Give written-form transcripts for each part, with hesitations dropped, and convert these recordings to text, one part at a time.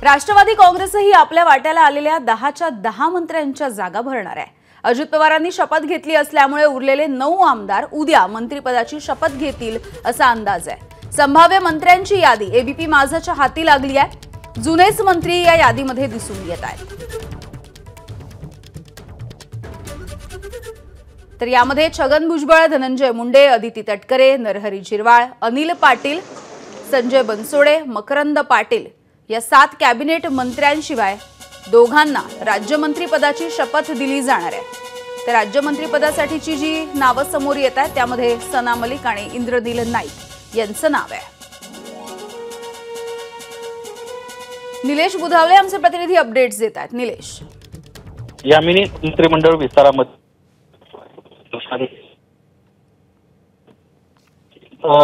राष्ट्रवादी काँग्रेसही आपल्या वाट्याला आलेल्या 10च्या 10 मंत्र्यांच्या जागा भरणार आहे। अजित पवारांनी शपथ घेतली असल्यामुळे उरलेले 9 आमदार उद्या मंत्रिपदाची शपथ घेतील असा अंदाज आहे। संभाव्य मंत्र्यांची यादी एबीपी माझाच्या हाती लागली आहे। जुनेच मंत्री या यादीमध्ये दिसून येत आहेत। तर यामध्ये छगन भुजबळ, धनंजय मुंडे, अदिती तटकरे, नरहरी झिरवाळ, अनिल पाटील, संजय बनसोडे, मकरंद पाटील या 7 कॅबिनेट मंत्र्यांशिवाय दोघांना राज्यमंत्रीपदाची शपथ दिली जाणार आहे। तर राज्यमंत्रीपदासाठीची जी नावं समोर येत आहेत त्यामध्ये सना मलिक आणि इंद्रनील नाईक यांचं नाव आहे। निलेश बुधावले आमचे प्रतिनिधी अपडेट्स देत आहेत। निलेश, या मिनी मंत्रिमंडळ विस्तारामध्ये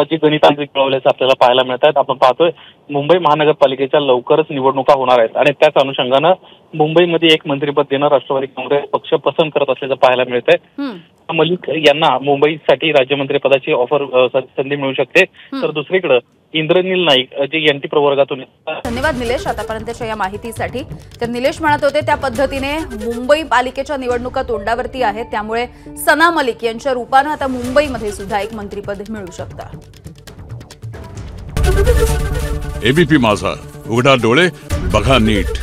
जी गणितांत्रिक प्रॉब्लेम्स आपल्याला पाहायला मिळतात। आपण पाहतोय मुंबई महानगरपालिकेच्या लवकरच निवडणुका होणार आहेत आणि त्याच अनुषंगाने मुंबईमध्ये एक मंत्रिपद देणं राष्ट्रवादी काँग्रेस पक्ष पसंत करत असल्याचं पाहायला मिळतंय। मलिक यांना मुंबईसाठी राज्यमंत्रीपदाची ऑफर संधी मिळू शकते, तर दुसरीकडे इंद्रनील नाईक जे एनटी प्रवर्गातून। धन्यवाद निलेश आतापर्यंतच्या या माहितीसाठी। तर निलेश म्हणत होते त्या पद्धतीने मुंबई पालिकेच्या निवडणुका तोंडावरती आहेत, त्यामुळे सना मलिक यांच्या रूपाने आता मुंबईमध्ये सुद्धा एक मंत्रिपद मिळू शकतं। एबीपी माझा, उघडा डोळे बघा नीट।